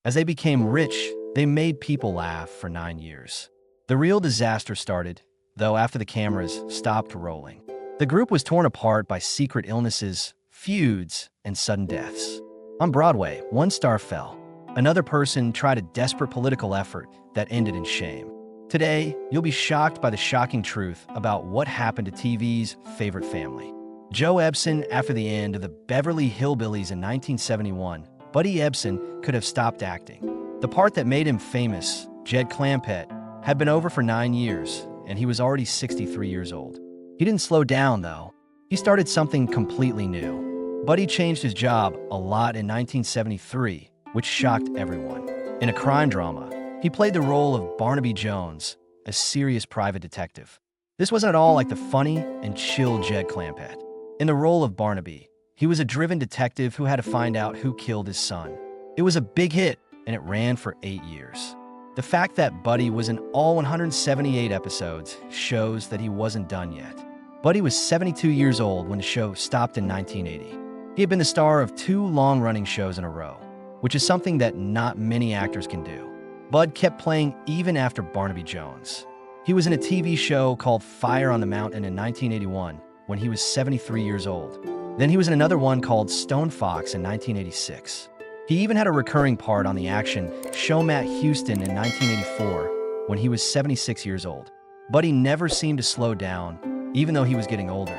As they became rich, they made people laugh for 9 years. The real disaster started, though, after the cameras stopped rolling. The group was torn apart by secret illnesses, feuds, and sudden deaths. On Broadway, one star fell. Another person tried a desperate political effort that ended in shame. Today, you'll be shocked by the shocking truth about what happened to TV's favorite family. Joe Ebsen, after the end of the Beverly Hillbillies in 1971, Buddy Ebsen could have stopped acting. The part that made him famous, Jed Clampett, had been over for 9 years, and he was already 63 years old. He didn't slow down, though. He started something completely new. Buddy changed his job a lot in 1973, which shocked everyone. In a crime drama, he played the role of Barnaby Jones, a serious private detective. This wasn't at all like the funny and chill Jed Clampett. In the role of Barnaby, he was a driven detective who had to find out who killed his son. It was a big hit, and it ran for 8 years. The fact that Buddy was in all 178 episodes shows that he wasn't done yet. Buddy was 72 years old when the show stopped in 1980. He had been the star of 2 long-running shows in a row, which is something that not many actors can do. Bud kept playing even after Barnaby Jones. He was in a TV show called Fire on the Mountain in 1981 when he was 73 years old. Then he was in another one called Stone Fox in 1986. He even had a recurring part on the action show Matt Houston in 1984 when he was 76 years old. Buddy never seemed to slow down, even though he was getting older.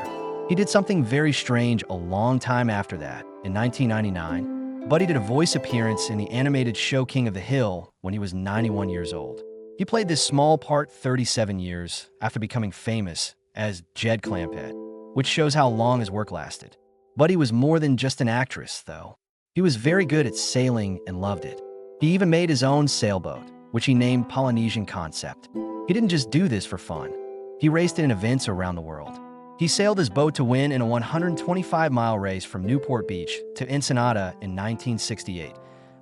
He did something very strange a long time after that. In 1999, Buddy did a voice appearance in the animated show King of the Hill when he was 91 years old. He played this small part 37 years after becoming famous as Jed Clampett, which shows how long his work lasted. Buddy was more than just an actress, though. He was very good at sailing and loved it. He even made his own sailboat, which he named Polynesian Concept. He didn't just do this for fun. He raced it in events around the world. He sailed his boat to win in a 125-mile race from Newport Beach to Ensenada in 1968,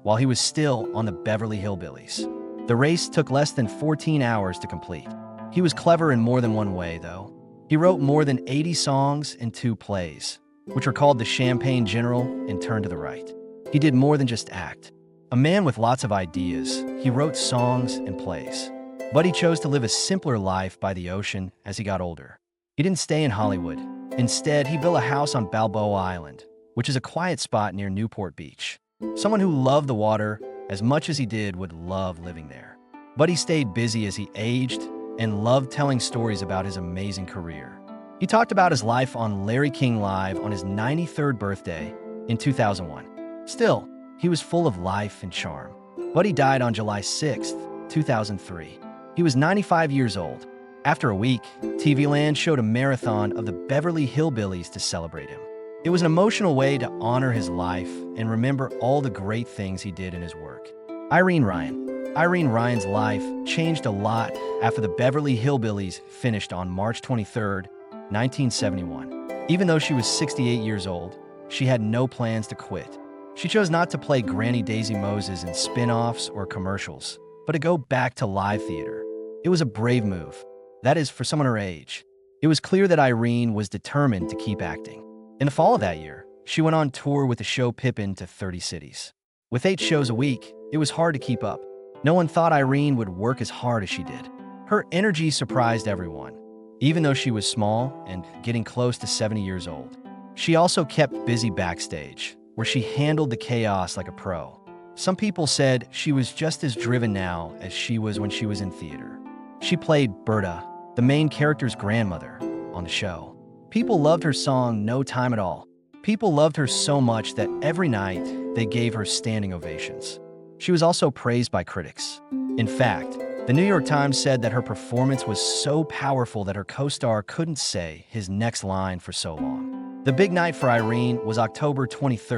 while he was still on the Beverly Hillbillies. The race took less than 14 hours to complete. He was clever in more than one way, though. He wrote more than 80 songs and 2 plays, which were called The Champagne General and Turn to the Right. He did more than just act. A man with lots of ideas, he wrote songs and plays. But he chose to live a simpler life by the ocean as he got older. He didn't stay in Hollywood. Instead, he built a house on Balboa Island, which is a quiet spot near Newport Beach. Someone who loved the water as much as he did would love living there. But he stayed busy as he aged and loved telling stories about his amazing career. He talked about his life on Larry King Live on his 93rd birthday in 2001. Still, he was full of life and charm. But he died on July 6, 2003. He was 95 years old. After a week, TV Land showed a marathon of the Beverly Hillbillies to celebrate him. It was an emotional way to honor his life and remember all the great things he did in his work. Irene Ryan. Irene Ryan's life changed a lot after the Beverly Hillbillies finished on March 23, 1971. Even though she was 68 years old, she had no plans to quit. She chose not to play Granny Daisy Moses in spin-offs or commercials, but to go back to live theater. It was a brave move. That is, for someone her age. It was clear that Irene was determined to keep acting. In the fall of that year, she went on tour with the show Pippin to 30 cities. With 8 shows a week, it was hard to keep up. No one thought Irene would work as hard as she did. Her energy surprised everyone, even though she was small and getting close to 70 years old. She also kept busy backstage, where she handled the chaos like a pro. Some people said she was just as driven now as she was when she was in theater. She played Berta, the main character's grandmother, on the show. People loved her song No Time at All. People loved her so much that every night they gave her standing ovations. She was also praised by critics. In fact, the New York Times said that her performance was so powerful that her co-star couldn't say his next line for so long. The big night for Irene was October 23,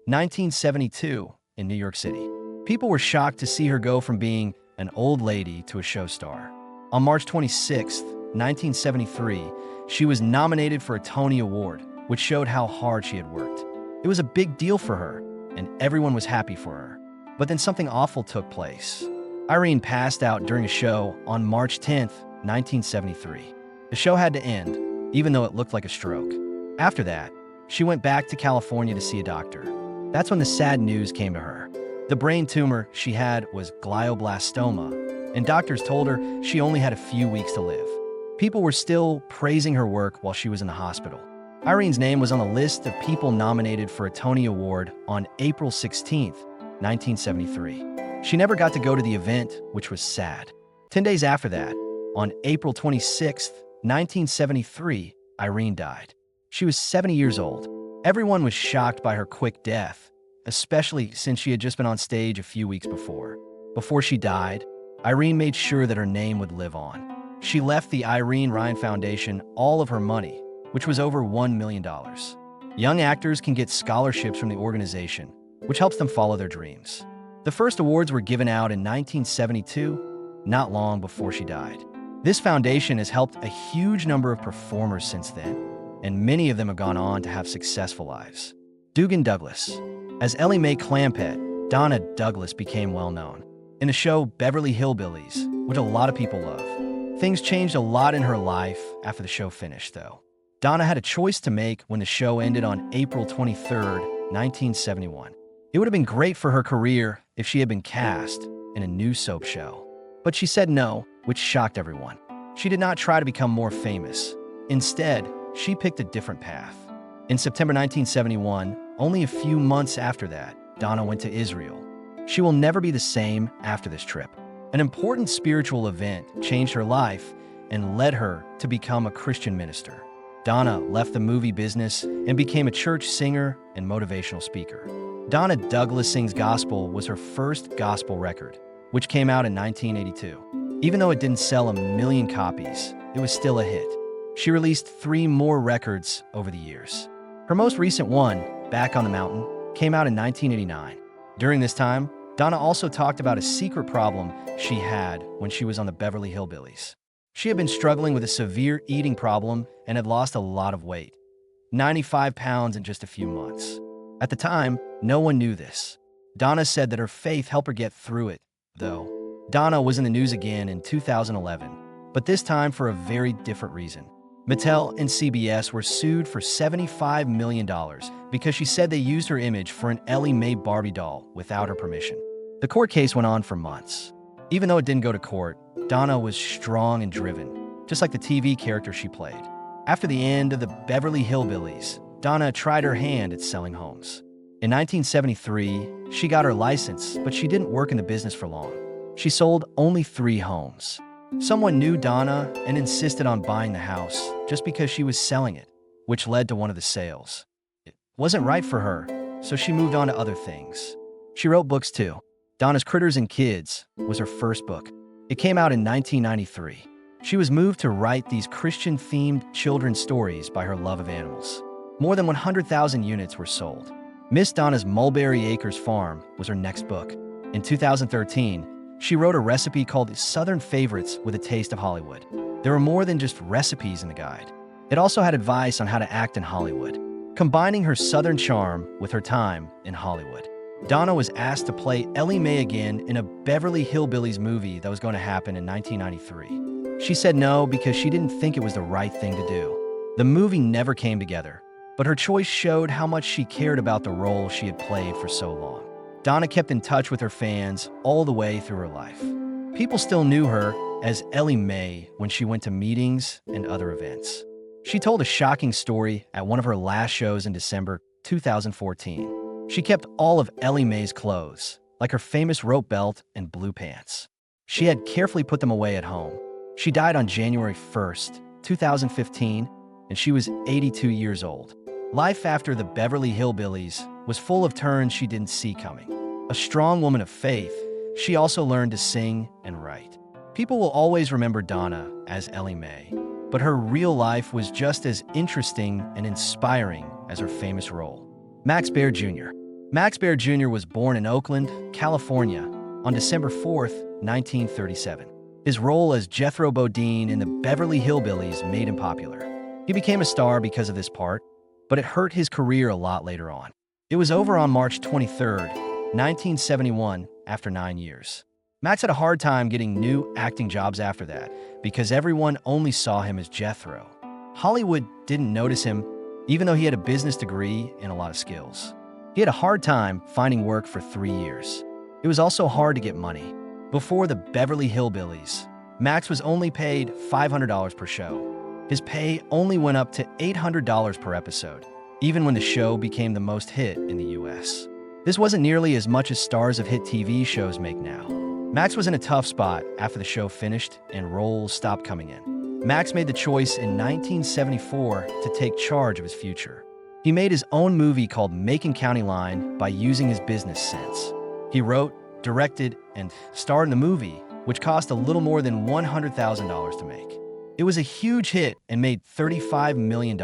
1972, in New York City. People were shocked to see her go from being an old lady to a show star. On March 26, 1973, she was nominated for a Tony Award, which showed how hard she had worked. It was a big deal for her, and everyone was happy for her. But then something awful took place. Irene passed out during a show on March 10, 1973. The show had to end, even though it looked like a stroke. After that, she went back to California to see a doctor. That's when the sad news came to her. The brain tumor she had was glioblastoma, and doctors told her she only had a few weeks to live. People were still praising her work while she was in the hospital. Irene's name was on the list of people nominated for a Tony Award on April 16, 1973. She never got to go to the event, which was sad. 10 days after that, on April 26, 1973, Irene died. She was 70 years old. Everyone was shocked by her quick death, especially since she had just been on stage a few weeks before. Before she died, Irene made sure that her name would live on. She left the Irene Ryan Foundation all of her money, which was over $1 million. Young actors can get scholarships from the organization, which helps them follow their dreams. The first awards were given out in 1972, not long before she died. This foundation has helped a huge number of performers since then, and many of them have gone on to have successful lives. Dugan Douglas. As Ellie Mae Clampett, Donna Douglas became well known. In the show Beverly Hillbillies, which a lot of people love. Things changed a lot in her life after the show finished, though. Donna had a choice to make when the show ended on April 23, 1971. It would have been great for her career if she had been cast in a new soap show. But she said no, which shocked everyone. She did not try to become more famous. Instead, she picked a different path. In September 1971, only a few months after that, Donna went to Israel. She will never be the same after this trip. An important spiritual event changed her life and led her to become a Christian minister. Donna left the movie business and became a church singer and motivational speaker. Donna Douglas Sings Gospel was her first gospel record, which came out in 1982. Even though it didn't sell 1 million copies, it was still a hit. She released 3 more records over the years. Her most recent one, Back on the Mountain, came out in 1989. During this time, Donna also talked about a secret problem she had when she was on the Beverly Hillbillies. She had been struggling with a severe eating problem and had lost a lot of weight, 95 pounds in just a few months. At the time, no one knew this. Donna said that her faith helped her get through it, though. Donna was in the news again in 2011, but this time for a very different reason. Mattel and CBS were sued for $75 million because she said they used her image for an Ellie Mae Barbie doll without her permission. The court case went on for months. Even though it didn't go to court, Donna was strong and driven, just like the TV character she played. After the end of the Beverly Hillbillies, Donna tried her hand at selling homes. In 1973, she got her license, but she didn't work in the business for long. She sold only 3 homes. Someone knew Donna and insisted on buying the house just because she was selling it, which led to one of the sales. It wasn't right for her, so she moved on to other things. She wrote books too. Donna's Critters and Kids was her first book. It came out in 1993. She was moved to write these Christian-themed children's stories by her love of animals. More than 100,000 units were sold. Miss Donna's Mulberry Acres Farm was her next book. In 2013, she wrote a recipe called Southern Favorites with a Taste of Hollywood. There were more than just recipes in the guide. It also had advice on how to act in Hollywood, combining her Southern charm with her time in Hollywood. Donna was asked to play Ellie Mae again in a Beverly Hillbillies movie that was going to happen in 1993. She said no because she didn't think it was the right thing to do. The movie never came together, but her choice showed how much she cared about the role she had played for so long. Donna kept in touch with her fans all the way through her life. People still knew her as Ellie Mae when she went to meetings and other events. She told a shocking story at one of her last shows in December 2014. She kept all of Ellie Mae's clothes, like her famous rope belt and blue pants. She had carefully put them away at home. She died on January 1st, 2015, and she was 82 years old. Life after the Beverly Hillbillies was full of turns she didn't see coming. A strong woman of faith, she also learned to sing and write. People will always remember Donna as Ellie Mae, but her real life was just as interesting and inspiring as her famous role. Max Baer Jr. Max Baer Jr. was born in Oakland, California, on December 4th, 1937. His role as Jethro Bodine in the Beverly Hillbillies made him popular. He became a star because of this part, but it hurt his career a lot later on. It was over on March 23rd, 1971, after 9 years. Max had a hard time getting new acting jobs after that because everyone only saw him as Jethro. Hollywood didn't notice him, even though he had a business degree and a lot of skills. He had a hard time finding work for 3 years. It was also hard to get money. Before the Beverly Hillbillies, Max was only paid $500 per show. His pay only went up to $800 per episode, even when the show became the most hit in the US. This wasn't nearly as much as stars of hit TV shows make now. Max was in a tough spot after the show finished and roles stopped coming in. Max made the choice in 1974 to take charge of his future. He made his own movie called Macon County Line by using his business sense. He wrote, directed, and starred in the movie, which cost a little more than $100,000 to make. It was a huge hit and made $35 million,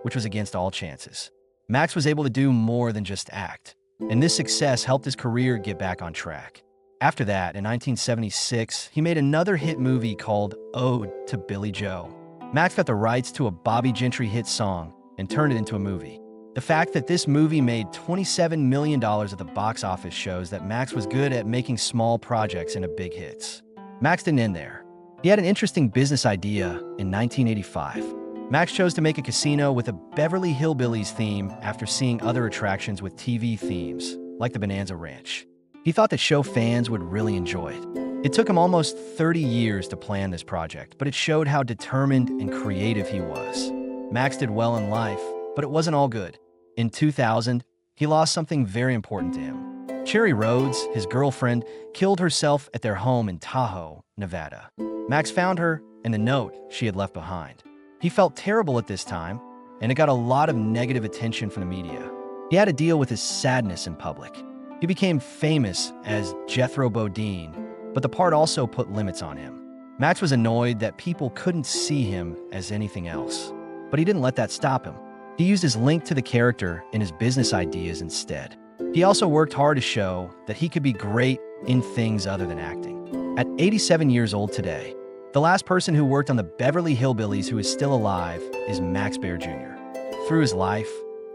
which was against all chances. Max was able to do more than just act, and this success helped his career get back on track. After that, in 1976, he made another hit movie called Ode to Billy Joe. Max got the rights to a Bobby Gentry hit song and turned it into a movie. The fact that this movie made $27 million at the box office shows that Max was good at making small projects into big hits. Max didn't end there. He had an interesting business idea in 1985. Max chose to make a casino with a Beverly Hillbillies theme after seeing other attractions with TV themes, like the Bonanza Ranch. He thought that show fans would really enjoy it. It took him almost 30 years to plan this project, but it showed how determined and creative he was. Max did well in life, but it wasn't all good. In 2000, he lost something very important to him. Cherry Rhodes, his girlfriend, killed herself at their home in Tahoe, Nevada. Max found her and the note she had left behind. He felt terrible at this time, and it got a lot of negative attention from the media. He had to deal with his sadness in public. He became famous as Jethro Bodine, but the part also put limits on him. Max was annoyed that people couldn't see him as anything else, but he didn't let that stop him. He used his link to the character in his business ideas instead. He also worked hard to show that he could be great in things other than acting. At 87 years old today, the last person who worked on the Beverly Hillbillies who is still alive is Max Baer Jr. Through his life,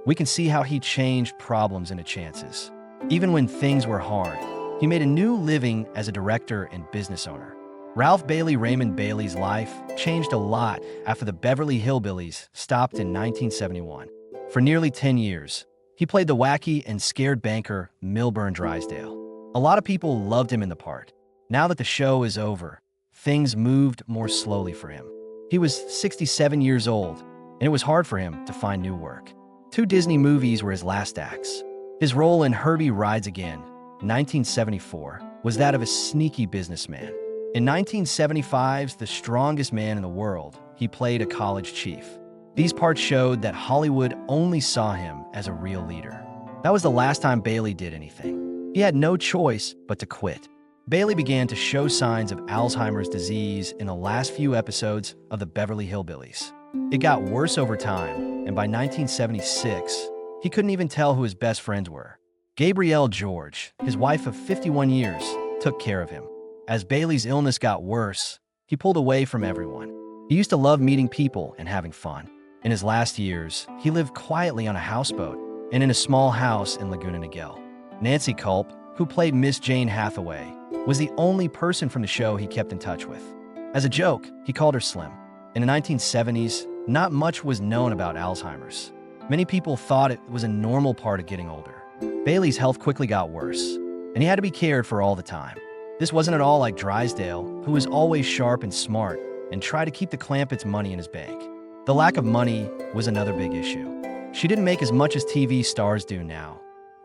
we can see how he changed problems into chances. Even when things were hard, he made a new living as a director and business owner. Ralph Bailey Raymond Bailey's life changed a lot after the Beverly Hillbillies stopped in 1971. For nearly 10 years, he played the wacky and scared banker Milburn Drysdale. A lot of people loved him in the part. Now that the show is over, things moved more slowly for him. He was 67 years old, and it was hard for him to find new work. 2 Disney movies were his last acts. His role in Herbie Rides Again, 1974, was that of a sneaky businessman. In 1975's The Strongest Man in the World, he played a college chief. These parts showed that Hollywood only saw him as a real leader. That was the last time Bailey did anything. He had no choice but to quit. Bailey began to show signs of Alzheimer's disease in the last few episodes of the Beverly Hillbillies. It got worse over time, and by 1976, he couldn't even tell who his best friends were. Gabrielle George, his wife of 51 years, took care of him. As Bailey's illness got worse, he pulled away from everyone. He used to love meeting people and having fun. In his last years, he lived quietly on a houseboat and in a small house in Laguna Niguel. Nancy Culp, who played Miss Jane Hathaway, was the only person from the show he kept in touch with. As a joke, he called her Slim. In the 1970s, not much was known about Alzheimer's. Many people thought it was a normal part of getting older. Bailey's health quickly got worse, and he had to be cared for all the time. This wasn't at all like Drysdale, who was always sharp and smart and tried to keep the Clampetts' money in his bank. The lack of money was another big issue. She didn't make as much as TV stars do now.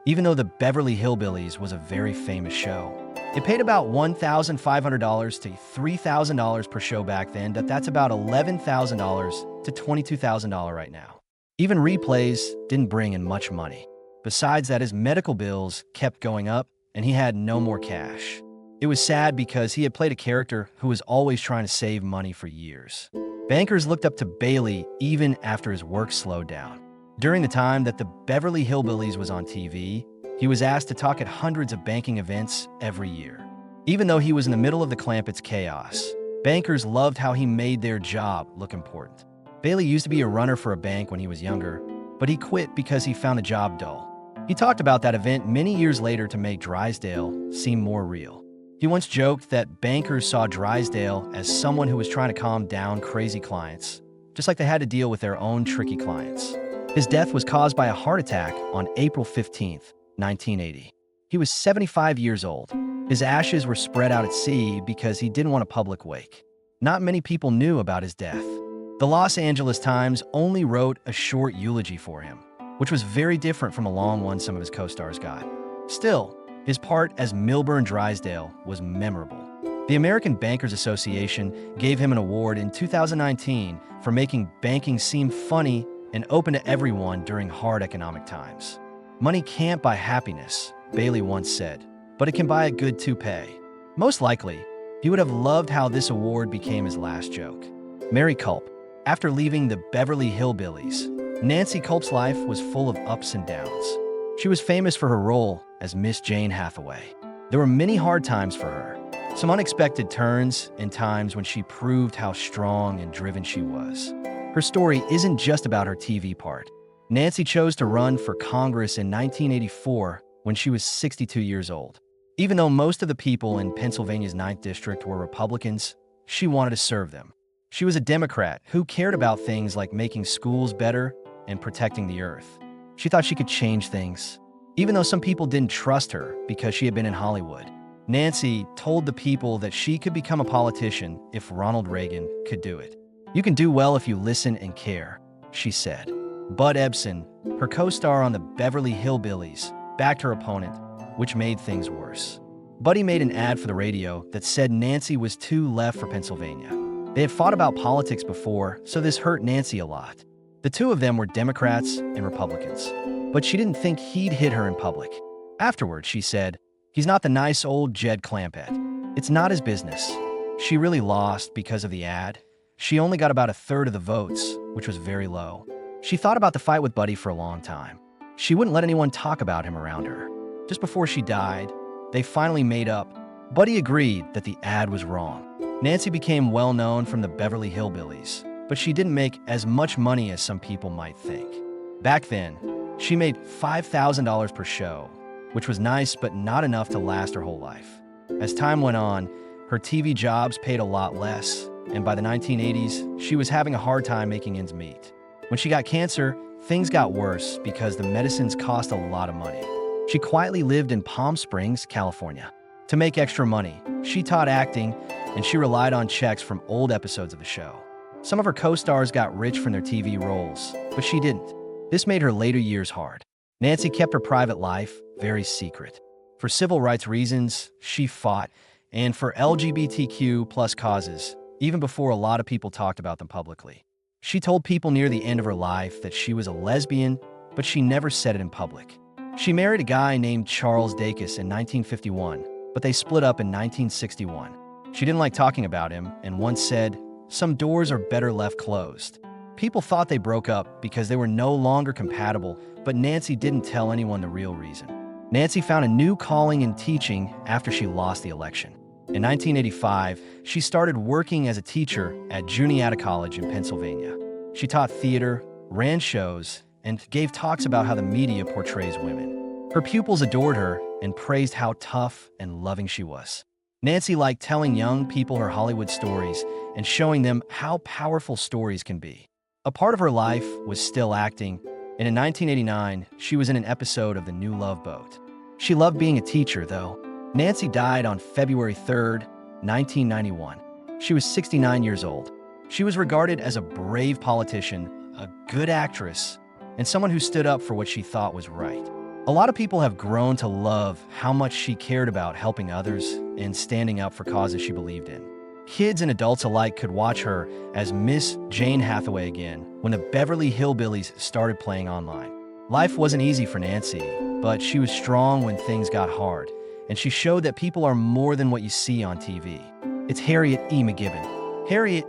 Even though the Beverly Hillbillies was a very famous show, it paid about $1,500 to $3,000 per show back then. That's about $11,000 to $22,000 right now. Even replays didn't bring in much money. Besides that, his medical bills kept going up and he had no more cash. It was sad because he had played a character who was always trying to save money for years. Bankers looked up to Bailey even after his work slowed down. During the time that the Beverly Hillbillies was on TV, he was asked to talk at hundreds of banking events every year. Even though he was in the middle of the Clampetts' chaos, bankers loved how he made their job look important. Bailey used to be a runner for a bank when he was younger, but he quit because he found the job dull. He talked about that event many years later to make Drysdale seem more real. He once joked that bankers saw Drysdale as someone who was trying to calm down crazy clients, just like they had to deal with their own tricky clients. His death was caused by a heart attack on April 15, 1980. He was 75 years old. His ashes were spread out at sea because he didn't want a public wake. Not many people knew about his death. The Los Angeles Times only wrote a short eulogy for him, which was very different from a long one some of his co-stars got. Still, his part as Milburn Drysdale was memorable. The American Bankers Association gave him an award in 2019 for making banking seem funny and open to everyone during hard economic times. "Money can't buy happiness," Bailey once said, "but it can buy a good toupee." Most likely, he would have loved how this award became his last joke. Mary Culp. After leaving the Beverly Hillbillies, Nancy Culp's life was full of ups and downs. She was famous for her role as Miss Jane Hathaway. There were many hard times for her, some unexpected turns and times when she proved how strong and driven she was. Her story isn't just about her TV part. Nancy chose to run for Congress in 1984 when she was 62 years old. Even though most of the people in Pennsylvania's 9th District were Republicans, she wanted to serve them. She was a Democrat who cared about things like making schools better and protecting the earth. She thought she could change things. Even though some people didn't trust her because she had been in Hollywood, Nancy told the people that she could become a politician if Ronald Reagan could do it. "You can do well if you listen and care," she said. Bud Ebsen, her co-star on the Beverly Hillbillies, backed her opponent, which made things worse. Buddy made an ad for the radio that said Nancy was too left for Pennsylvania. They had fought about politics before, so this hurt Nancy a lot. The two of them were Democrats and Republicans, but she didn't think he'd hit her in public. Afterward, she said, "He's not the nice old Jed Clampett. It's not his business." She really lost because of the ad. She only got about a third of the votes, which was very low. She thought about the fight with Buddy for a long time. She wouldn't let anyone talk about him around her. Just before she died, they finally made up. Buddy agreed that the ad was wrong. Nancy became well known from the Beverly Hillbillies, but she didn't make as much money as some people might think. Back then, she made $5,000 per show, which was nice but not enough to last her whole life. As time went on, her TV jobs paid a lot less, and by the 1980s, she was having a hard time making ends meet. When she got cancer, things got worse because the medicines cost a lot of money. She quietly lived in Palm Springs, California. To make extra money, she taught acting, and she relied on checks from old episodes of the show. Some of her co-stars got rich from their TV roles, but she didn't. This made her later years hard. Nancy kept her private life very secret. For civil rights reasons, she fought, and for LGBTQ+ causes, even before a lot of people talked about them publicly. She told people near the end of her life that she was a lesbian, but she never said it in public. She married a guy named Charles Dacus in 1951, but they split up in 1961. She didn't like talking about him and once said, "Some doors are better left closed." People thought they broke up because they were no longer compatible, but Nancy didn't tell anyone the real reason. Nancy found a new calling in teaching after she lost the election. In 1985, she started working as a teacher at Juniata College in Pennsylvania. She taught theater, ran shows, and gave talks about how the media portrays women. Her pupils adored her and praised how tough and loving she was. Nancy liked telling young people her Hollywood stories and showing them how powerful stories can be. A part of her life was still acting, and in 1989, she was in an episode of The New Love Boat. She loved being a teacher, though. Nancy died on February 3rd, 1991. She was 69 years old. She was regarded as a brave politician, a good actress, and someone who stood up for what she thought was right. A lot of people have grown to love how much she cared about helping others and standing up for causes she believed in. Kids and adults alike could watch her as Miss Jane Hathaway again when the Beverly Hillbillies started playing online. Life wasn't easy for Nancy, but she was strong when things got hard, and she showed that people are more than what you see on TV. It's Harriet E. McGibbon. Harriet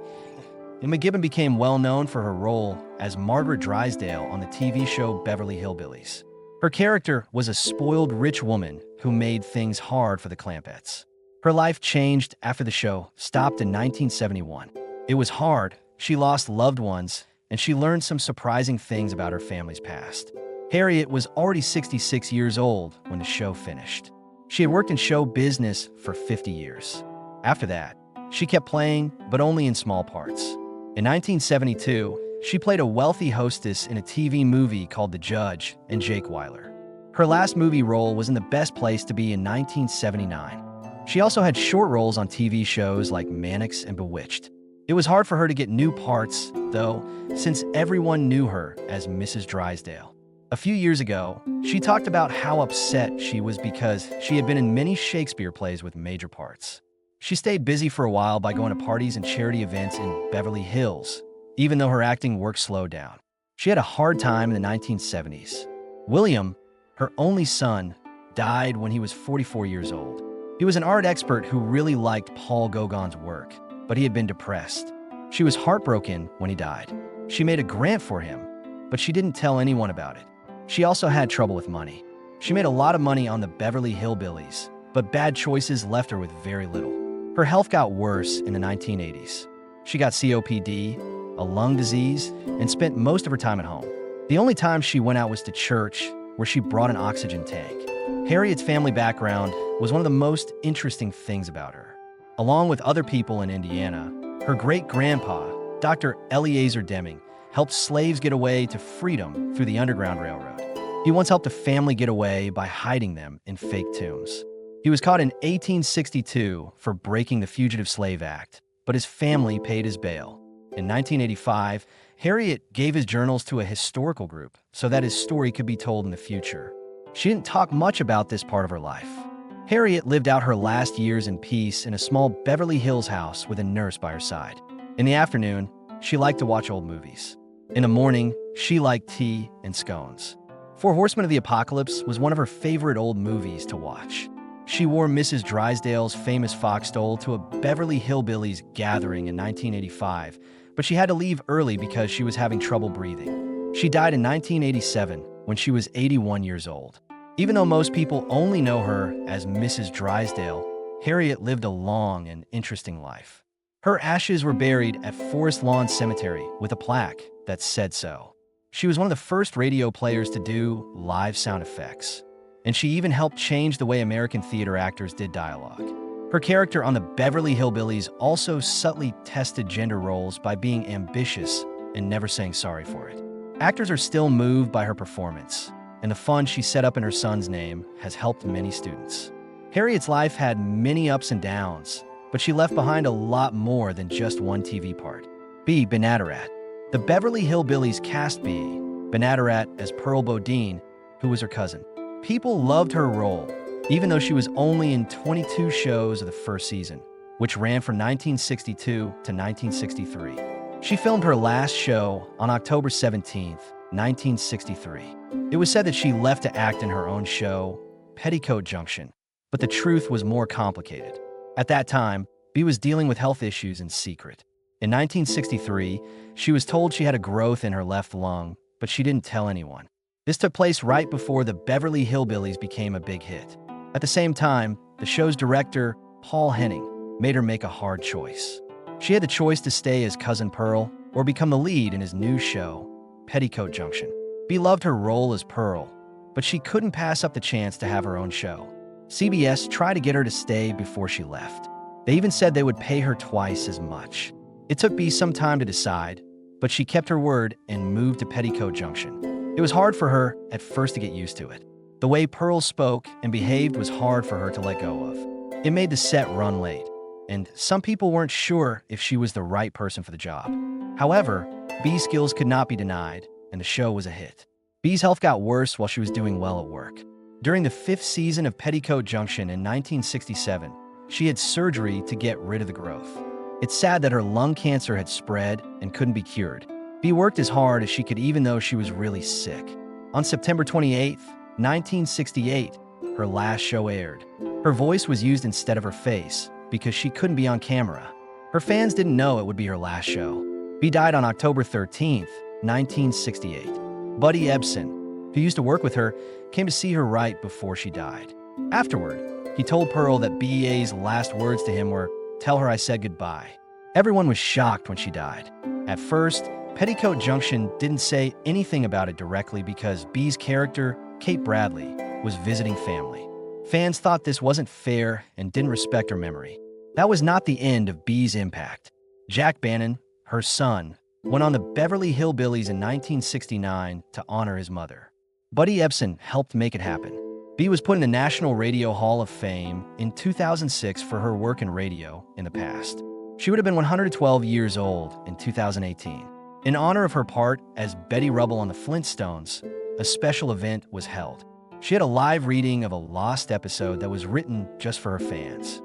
E. McGibbon became well known for her role as Margaret Drysdale on the TV show Beverly Hillbillies. Her character was a spoiled rich woman who made things hard for the Clampetts. Her life changed after the show stopped in 1971. It was hard, she lost loved ones, and she learned some surprising things about her family's past. Harriet was already 66 years old when the show finished. She had worked in show business for 50 years. After that, she kept playing, but only in small parts. In 1972, she played a wealthy hostess in a TV movie called The Judge and Jake Weiler. Her last movie role was in The Best Place to Be in 1979. She also had short roles on TV shows like Mannix and Bewitched. It was hard for her to get new parts, though, since everyone knew her as Mrs. Drysdale. A few years ago, she talked about how upset she was because she had been in many Shakespeare plays with major parts. She stayed busy for a while by going to parties and charity events in Beverly Hills, even though her acting work slowed down. She had a hard time in the 1970s. William, her only son, died when he was 44 years old. He was an art expert who really liked Paul Gauguin's work, but he had been depressed. She was heartbroken when he died. She made a grant for him, but she didn't tell anyone about it. She also had trouble with money. She made a lot of money on the Beverly Hillbillies, but bad choices left her with very little. Her health got worse in the 1980s. She got COPD, a lung disease, and spent most of her time at home. The only time she went out was to church, where she brought an oxygen tank. Harriet's family background was one of the most interesting things about her. Along with other people in Indiana, her great-grandpa, Dr. Eleazar Deming, helped slaves get away to freedom through the Underground Railroad. He once helped a family get away by hiding them in fake tombs. He was caught in 1862 for breaking the Fugitive Slave Act, but his family paid his bail. In 1985, Harriet gave his journals to a historical group so that his story could be told in the future. She didn't talk much about this part of her life. Harriet lived out her last years in peace in a small Beverly Hills house with a nurse by her side. In the afternoon, she liked to watch old movies. In the morning, she liked tea and scones. Four Horsemen of the Apocalypse was one of her favorite old movies to watch. She wore Mrs. Drysdale's famous fox stole to a Beverly Hillbillies gathering in 1985, but she had to leave early because she was having trouble breathing. She died in 1987 when she was 81 years old. Even though most people only know her as Mrs. Drysdale, Harriet lived a long and interesting life. Her ashes were buried at Forest Lawn Cemetery with a plaque that said so. She was one of the first radio players to do live sound effects, and she even helped change the way American theater actors did dialogue. Her character on the Beverly Hillbillies also subtly tested gender roles by being ambitious and never saying sorry for it. Actors are still moved by her performance, and the fund she set up in her son's name has helped many students. Harriet's life had many ups and downs, but she left behind a lot more than just one TV part. B. Benaderat. The Beverly Hillbillies cast B. Benaderat as Pearl Bodine, who was her cousin. People loved her role, even though she was only in 22 shows of the first season, which ran from 1962 to 1963. She filmed her last show on October 17, 1963. It was said that she left to act in her own show, Petticoat Junction, but the truth was more complicated. At that time, Bea was dealing with health issues in secret. In 1963, she was told she had a growth in her left lung, but she didn't tell anyone. This took place right before the Beverly Hillbillies became a big hit. At the same time, the show's director, Paul Henning, made her make a hard choice. She had the choice to stay as Cousin Pearl or become the lead in his new show, Petticoat Junction. Bea loved her role as Pearl, but she couldn't pass up the chance to have her own show. CBS tried to get her to stay before she left. They even said they would pay her twice as much. It took Bea some time to decide, but she kept her word and moved to Petticoat Junction. It was hard for her at first to get used to it. The way Pearl spoke and behaved was hard for her to let go of. It made the set run late, and some people weren't sure if she was the right person for the job. However, Bea's skills could not be denied, and the show was a hit. Bea's health got worse while she was doing well at work. During the 5th season of Petticoat Junction in 1967, she had surgery to get rid of the growth. It's sad that her lung cancer had spread and couldn't be cured. Bea worked as hard as she could even though she was really sick. On September 28, 1968, her last show aired. Her voice was used instead of her face because she couldn't be on camera. Her fans didn't know it would be her last show. Bea died on October 13, 1968. Buddy Ebsen, who used to work with her, came to see her right before she died. Afterward, he told Pearl that Bea's last words to him were, "Tell her I said goodbye." Everyone was shocked when she died. At first, Petticoat Junction didn't say anything about it directly because Bea's character, Kate Bradley, was visiting family. Fans thought this wasn't fair and didn't respect her memory. That was not the end of Bea's impact. Jack Bannon, her son, went on the Beverly Hillbillies in 1969 to honor his mother. Buddy Ebsen helped make it happen. Bea was put in the National Radio Hall of Fame in 2006 for her work in radio in the past. She would have been 112 years old in 2018. In honor of her part as Betty Rubble on the Flintstones, a special event was held. She had a live reading of a lost episode that was written just for her fans.